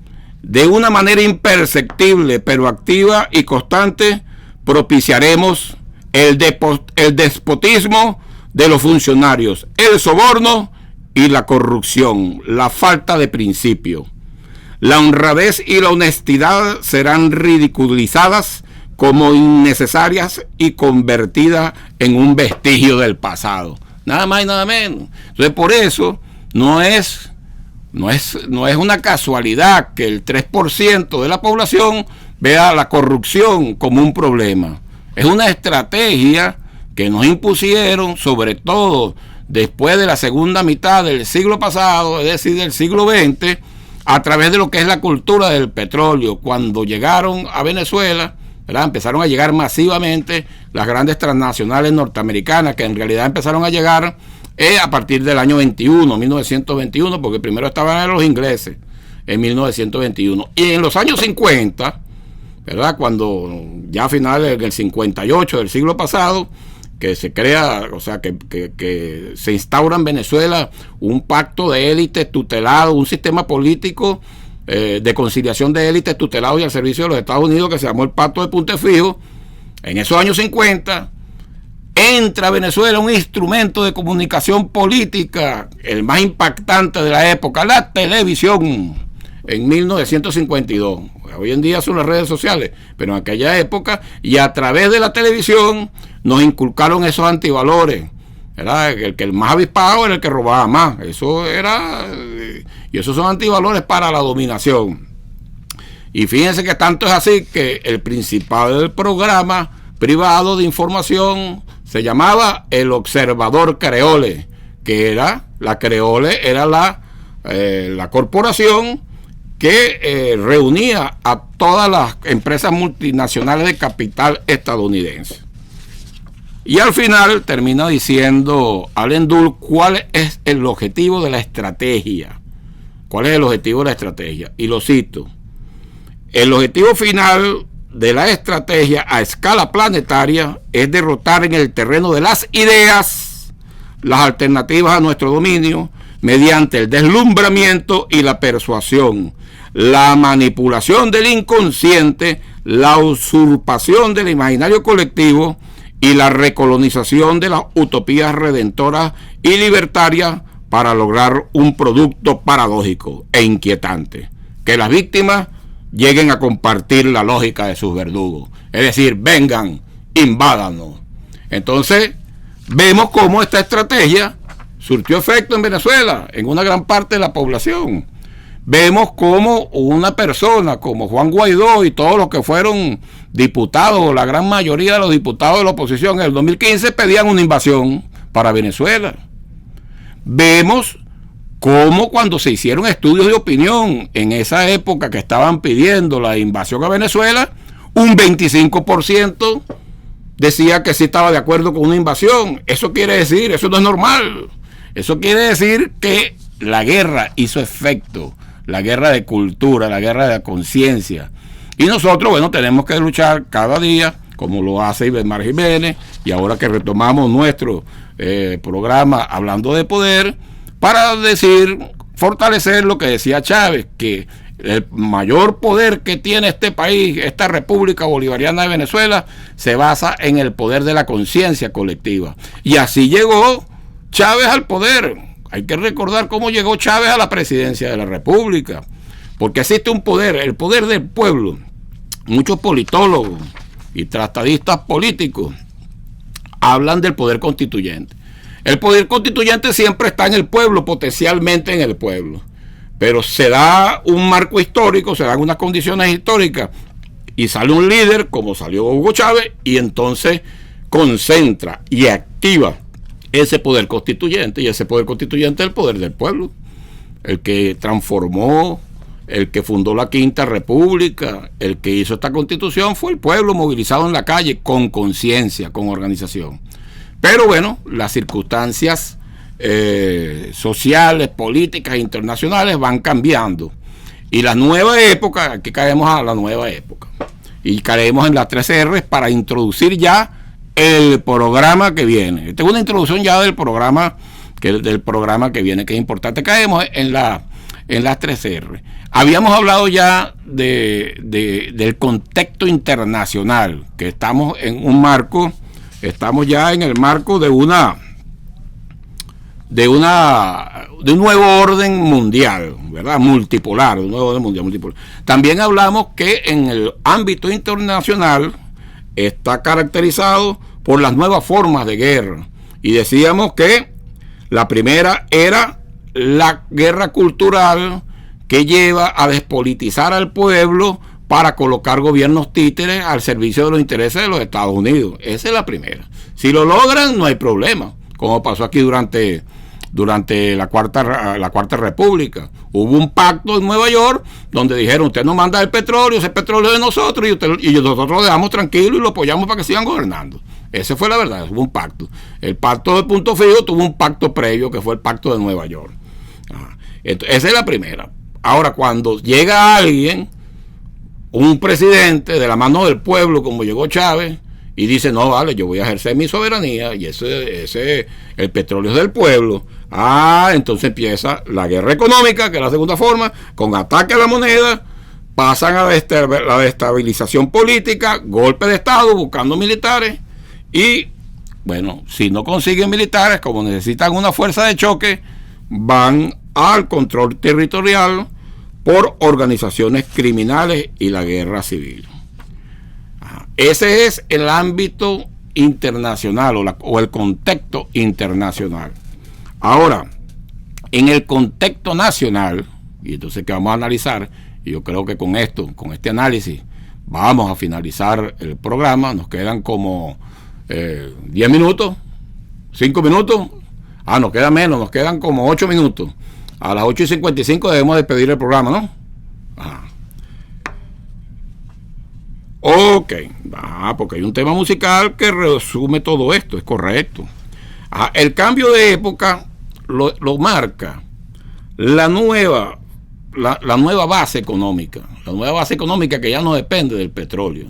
De una manera imperceptible, pero activa y constante, propiciaremos el despotismo de los funcionarios, el soborno y la corrupción, la falta de principio. La honradez y la honestidad serán ridiculizadas como innecesarias y convertidas en un vestigio del pasado. Nada más y nada menos. Entonces, por eso no es una casualidad que el 3% de la población vea la corrupción como un problema. Es una estrategia que nos impusieron, sobre todo después de la segunda mitad del siglo pasado, es decir, del siglo XX, a través de lo que es la cultura del petróleo. Cuando llegaron a Venezuela, ¿verdad?, empezaron a llegar masivamente las grandes transnacionales norteamericanas, que en realidad empezaron a llegar a partir del año 1921, porque primero estaban los ingleses en 1921. Y en los años 50, ¿verdad?, cuando ya a finales del 58 del siglo pasado, que se crea, o sea, que se instaura en Venezuela un pacto de élites tutelado, un sistema político de conciliación de élites tutelados y al servicio de los Estados Unidos, que se llamó el Pacto de Punto Fijo. En esos años 50 entra a Venezuela un instrumento de comunicación política, el más impactante de la época, la televisión, en 1952. Hoy en día son las redes sociales, pero en aquella época, y a través de la televisión nos inculcaron esos antivalores, ¿verdad? El más avispado era el que robaba más. Eso era, y esos son antivalores para la dominación. Y fíjense que tanto es así que el principal programa privado de información se llamaba El Observador Creole, que era la Creole, era la corporación que reunía a todas las empresas multinacionales de capital estadounidense. Y al final termina diciendo Allen Dulles cuál es el objetivo de la estrategia. ¿Cuál es el objetivo de la estrategia? Y lo cito: el objetivo final de la estrategia a escala planetaria es derrotar en el terreno de las ideas las alternativas a nuestro dominio mediante el deslumbramiento y la persuasión, la manipulación del inconsciente, la usurpación del imaginario colectivo y la recolonización de las utopías redentoras y libertarias para lograr un producto paradójico e inquietante: que las víctimas lleguen a compartir la lógica de sus verdugos, es decir, vengan, invádanos. Entonces vemos cómo esta estrategia surtió efecto en Venezuela, en una gran parte de la población. Vemos como una persona como Juan Guaidó y todos los que fueron diputados, o la gran mayoría de los diputados de la oposición en el 2015 pedían una invasión para Venezuela. Vemos cómo cuando se hicieron estudios de opinión en esa época que estaban pidiendo la invasión a Venezuela, un 25% decía que sí estaba de acuerdo con una invasión. Eso quiere decir, eso no es normal. Eso quiere decir que la guerra hizo efecto, la guerra de cultura, la guerra de conciencia. Y nosotros, bueno, tenemos que luchar cada día, como lo hace Ibelmar Jiménez, y ahora que retomamos nuestro programa hablando de poder, para decir, fortalecer lo que decía Chávez, que el mayor poder que tiene este país, esta República Bolivariana de Venezuela, se basa en el poder de la conciencia colectiva. Y así llegó Chávez al poder. Hay que recordar cómo llegó Chávez a la presidencia de la República, porque existe un poder, el poder del pueblo. Muchos politólogos y tratadistas políticos hablan del poder constituyente. El poder constituyente siempre está en el pueblo, potencialmente en el pueblo, pero se da un marco histórico, se dan unas condiciones históricas y sale un líder como salió Hugo Chávez, y entonces concentra y activa ese poder constituyente, y ese poder constituyente es el poder del pueblo, el que transformó, el que fundó la Quinta República, el que hizo esta Constitución fue el pueblo movilizado en la calle con conciencia, con organización. Pero bueno, las circunstancias sociales, políticas, internacionales van cambiando, y la nueva época, aquí caemos a la nueva época, y caemos en las 3 R's para introducir ya el programa que viene. Esta es una introducción ya del programa que viene, que es importante. Caemos en las 3 R. Habíamos hablado ya del contexto internacional, que estamos en un marco, estamos ya en el marco de un nuevo orden mundial, ¿verdad? Multipolar, un nuevo orden mundial multipolar. También hablamos que en el ámbito internacional está caracterizado por las nuevas formas de guerra, y decíamos que la primera era la guerra cultural, que lleva a despolitizar al pueblo para colocar gobiernos títeres al servicio de los intereses de los Estados Unidos. Esa es la primera. Si lo logran, no hay problema, como pasó aquí durante la cuarta República. Hubo un pacto en Nueva York donde dijeron: usted nos manda el petróleo, ese petróleo es de nosotros, y nosotros lo dejamos tranquilo y lo apoyamos para que sigan gobernando. Esa fue la verdad, hubo un pacto. El pacto de Punto Fijo tuvo un pacto previo, que fue el pacto de Nueva York. Entonces, esa es la primera. Ahora, cuando llega alguien, un presidente de la mano del pueblo, como llegó Chávez, y dice: no, vale, yo voy a ejercer mi soberanía, y el petróleo es del pueblo. Entonces empieza la guerra económica, que es la segunda forma, con ataque a la moneda, pasan a la destabilización política, golpe de Estado, buscando militares, y bueno, si no consiguen militares, como necesitan una fuerza de choque, van al control territorial por organizaciones criminales y la guerra civil. Ese es el ámbito internacional o el contexto internacional. Ahora, en el contexto nacional, y entonces que vamos a analizar, y yo creo que con este análisis, vamos a finalizar el programa. Nos quedan como 10 minutos, 5 minutos. Nos queda menos, nos quedan como 8 minutos. A las 8:55 debemos despedir el programa, ¿no? Ok, porque hay un tema musical que resume todo esto, es correcto. El cambio de época lo marca la nueva base económica, que ya no depende del petróleo,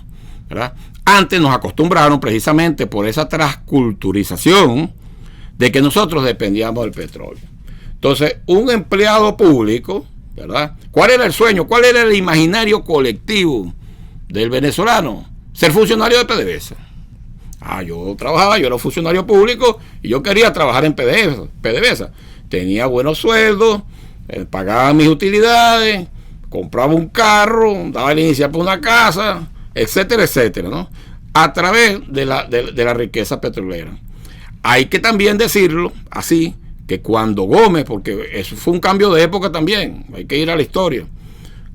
¿verdad? Antes nos acostumbraron, precisamente por esa transculturización, de que nosotros dependíamos del petróleo. Entonces, un empleado público, ¿verdad? ¿Cuál era el sueño? ¿Cuál era el imaginario colectivo del venezolano? Ser funcionario de PDVSA. Yo era funcionario público y yo quería trabajar en PDVSA. Tenía buenos sueldos, pagaba mis utilidades, compraba un carro, daba el inicial por una casa, etcétera, etcétera, ¿no? A través de la riqueza petrolera. Hay que también decirlo así, que cuando Gómez, porque eso fue un cambio de época también, hay que ir a la historia,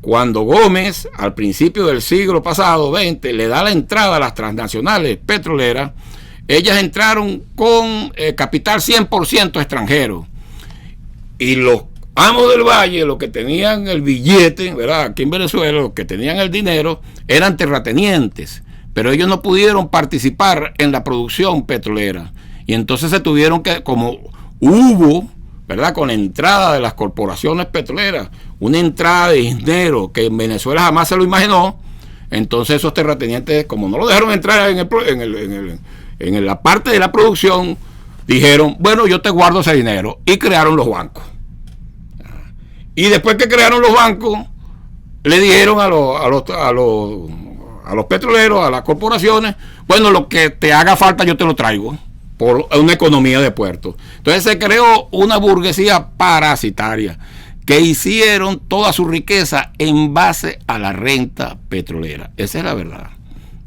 cuando Gómez, al principio del siglo pasado, 20, le da la entrada a las transnacionales petroleras, ellas entraron con capital 100% extranjero. Y los amos del Valle, los que tenían el billete, ¿verdad? Aquí en Venezuela, los que tenían el dinero, eran terratenientes, pero ellos no pudieron participar en la producción petrolera. Y entonces se tuvieron que, como hubo, ¿verdad?, con la entrada de las corporaciones petroleras, una entrada de dinero que en Venezuela jamás se lo imaginó, entonces esos terratenientes, como no lo dejaron entrar en la parte de la producción, dijeron, bueno, yo te guardo ese dinero, y crearon los bancos. Y después que crearon los bancos, le dijeron a los petroleros, a las corporaciones, bueno, lo que te haga falta yo te lo traigo, por una economía de puertos. Entonces se creó una burguesía parasitaria que hicieron toda su riqueza en base a la renta petrolera. Esa es la verdad,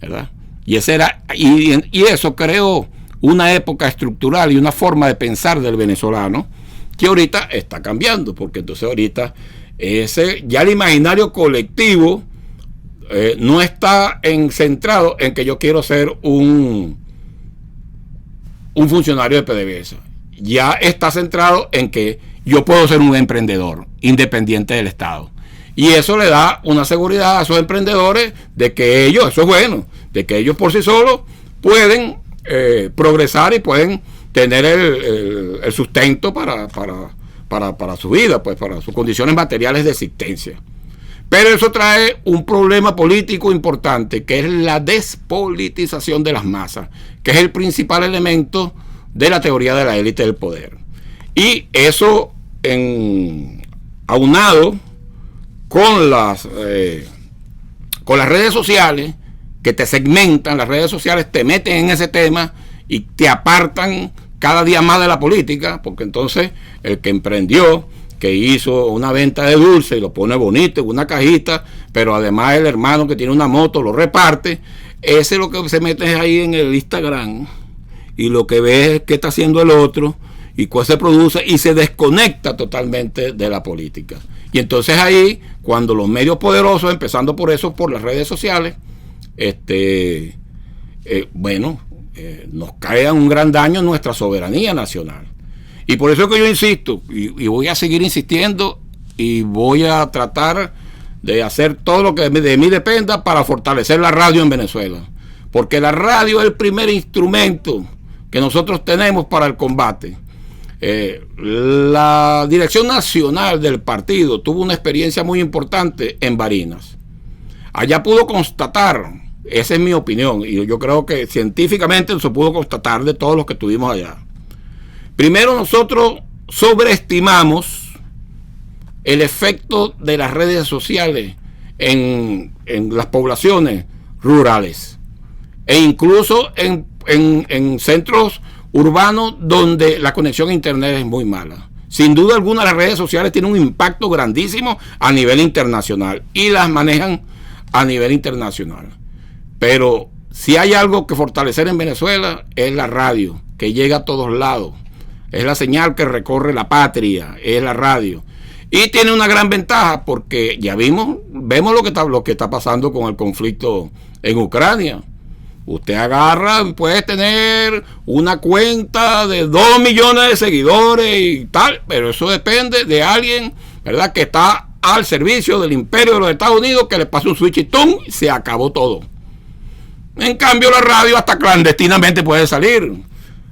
¿verdad? Y eso creó una época estructural y una forma de pensar del venezolano que ahorita está cambiando, porque entonces ahorita ya el imaginario colectivo no está centrado en que yo quiero ser un funcionario de PDVSA. Ya está centrado en que yo puedo ser un emprendedor independiente del Estado. Y eso le da una seguridad a esos emprendedores de que ellos, eso es bueno, de que ellos por sí solos pueden progresar y pueden tener el sustento para su vida, pues para sus condiciones materiales de existencia. Pero eso trae un problema político importante, que es la despolitización de las masas, que es el principal elemento de la teoría de la élite del poder. Y eso, aunado con las redes sociales, que te segmentan, las redes sociales te meten en ese tema y te apartan cada día más de la política, porque entonces el que emprendió, que hizo una venta de dulce y lo pone bonito en una cajita, pero además el hermano que tiene una moto lo reparte, ese es lo que se mete ahí en el Instagram, y lo que ve es qué está haciendo el otro y cuál se produce, y se desconecta totalmente de la política. Y entonces ahí, cuando los medios poderosos, empezando por eso, por las redes sociales, nos crean un gran daño en nuestra soberanía nacional. Y por eso es que yo insisto, y voy a seguir insistiendo, y voy a tratar de hacer todo lo que de mí dependa para fortalecer la radio en Venezuela. Porque la radio es el primer instrumento que nosotros tenemos para el combate. La dirección nacional del partido tuvo una experiencia muy importante en Barinas. Allá pudo constatar, esa es mi opinión, y yo creo que científicamente se pudo constatar de todos los que estuvimos allá. Primero, nosotros sobreestimamos el efecto de las redes sociales en las poblaciones rurales, e incluso en centros urbanos donde la conexión a internet es muy mala. Sin duda alguna, las redes sociales tienen un impacto grandísimo a nivel internacional, y las manejan a nivel internacional. Pero si hay algo que fortalecer en Venezuela, es la radio, que llega a todos lados. Es la señal que recorre la patria, es la radio. Y tiene una gran ventaja, porque ya vemos lo que está pasando con el conflicto en Ucrania. Usted agarra y puede tener una cuenta de 2 millones de seguidores y tal, pero eso depende de alguien, ¿verdad?, que está al servicio del imperio de los Estados Unidos, que le pasa un switch y ¡tum!, se acabó todo. En cambio, la radio hasta clandestinamente puede salir.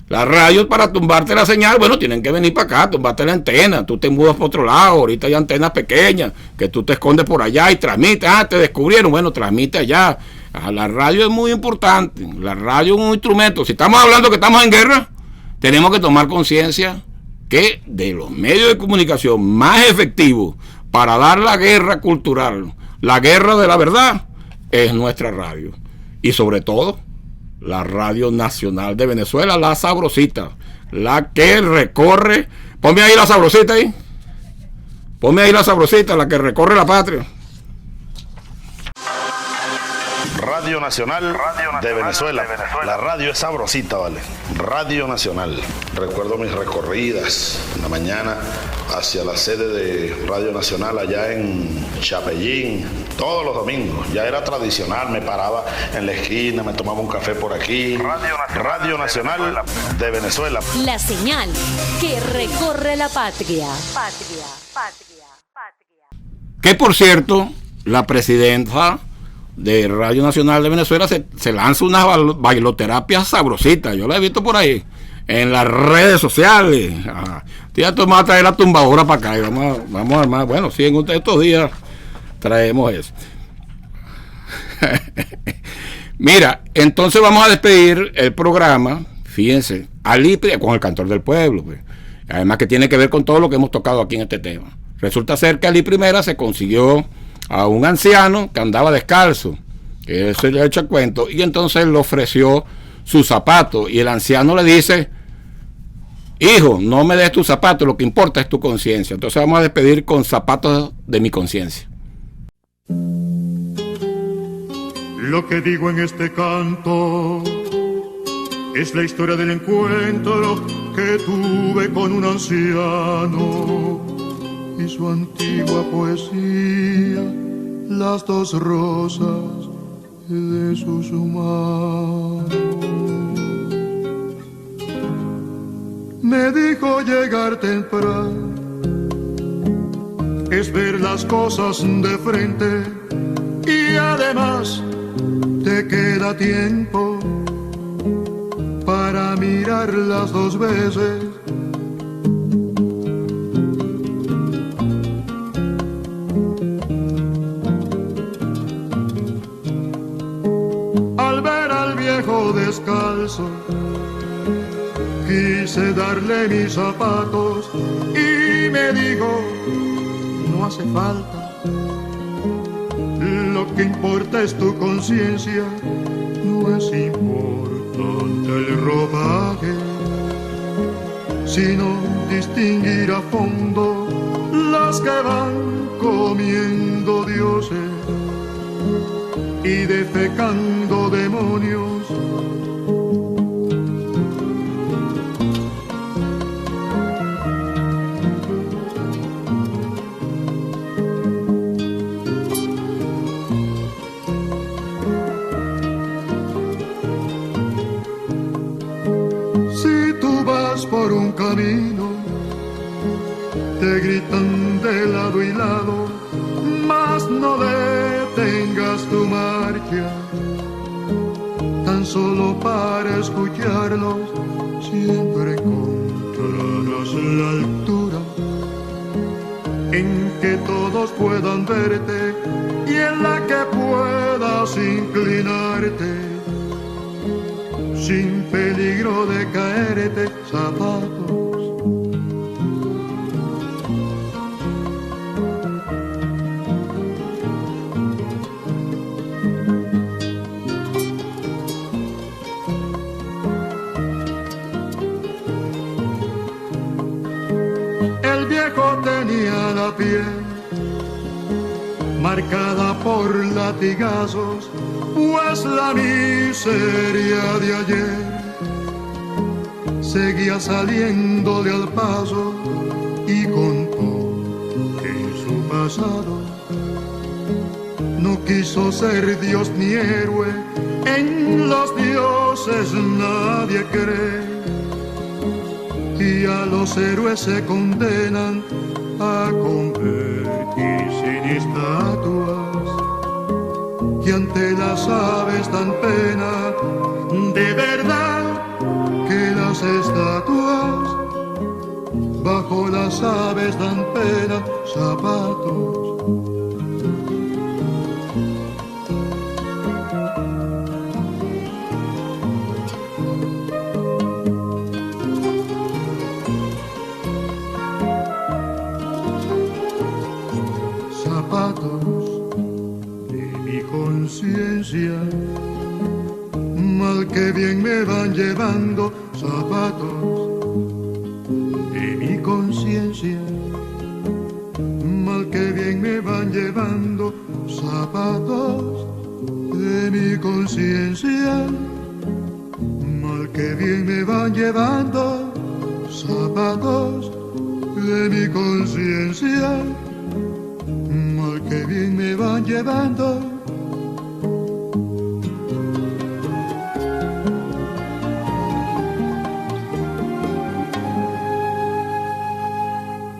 La radio, para tumbarte la señal, bueno, tienen que venir para acá, tumbarte la antena, tú te mudas para otro lado, ahorita hay antenas pequeñas, que tú te escondes por allá y transmites, te descubrieron, bueno, transmite allá. La radio es muy importante, la radio es un instrumento. Si estamos hablando que estamos en guerra, tenemos que tomar conciencia que de los medios de comunicación más efectivos para dar la guerra cultural, la guerra de la verdad, es nuestra radio. Y sobre todo, la Radio Nacional de Venezuela, la Sabrosita, la que recorre, ponme ahí la Sabrosita ahí, ponme ahí la Sabrosita, la que recorre la patria. Radio Nacional de Venezuela. La radio es sabrosita, ¿vale? Radio Nacional. Recuerdo mis recorridas en la mañana hacia la sede de Radio Nacional allá en Chapellín, todos los domingos. Ya era tradicional, me paraba en la esquina, me tomaba un café por aquí. Radio Nacional de Venezuela. La señal que recorre la patria. Patria, patria, patria. Que por cierto, la presidenta de Radio Nacional de Venezuela se lanza una bailoterapia sabrosita. Yo la he visto por ahí en las redes sociales. Tía, tú vas a traer la tumbadora para acá y vamos a armar. Bueno, sí, en estos días traemos eso. Mira, entonces vamos a despedir el programa, fíjense, con el cantor del pueblo, pues. Además que tiene que ver con todo lo que hemos tocado aquí en este tema. Resulta ser que Ali Primera se consiguió a un anciano que andaba descalzo, que eso le ha hecho el cuento, y entonces le ofreció sus zapatos, y el anciano le dice: hijo, no me des tus zapatos, lo que importa es tu conciencia. Entonces vamos a despedir con Zapatos de mi conciencia. Lo que digo en este canto es la historia del encuentro que tuve con un anciano y su antigua poesía, las dos rosas de sus manos. Me dijo: llegar temprano es ver las cosas de frente y además te queda tiempo para mirarlas dos veces. Al ver al viejo descalzo, quise darle mis zapatos y me dijo: no hace falta, lo que importa es tu conciencia, no es importante el ropaje, sino distinguir a fondo las que van comiendo dioses y defecando demonios. Por un camino te gritan de lado y lado, mas no detengas tu marcha, tan solo para escucharlos. Siempre encontrarás la altura en que todos puedan verte y en la que puedas inclinarte sin peligro de caerte. Zapatos el viejo tenía la piel marcada por latigazos, pues la miseria de ayer seguía saliéndole al paso y contó que en su pasado no quiso ser Dios ni héroe, en los dioses nadie cree y a los héroes se condenan a convertirse en estatuas y ante las aves dan pena. De verdad que las estatuas bajo las aves dan pena. Zapatos de mi conciencia, mal que bien me van llevando. Zapatos de mi conciencia, mal que bien me van llevando. Zapatos de mi mi conciencia, mal que bien me van llevando zapatos de mi conciencia, mal que bien me van llevando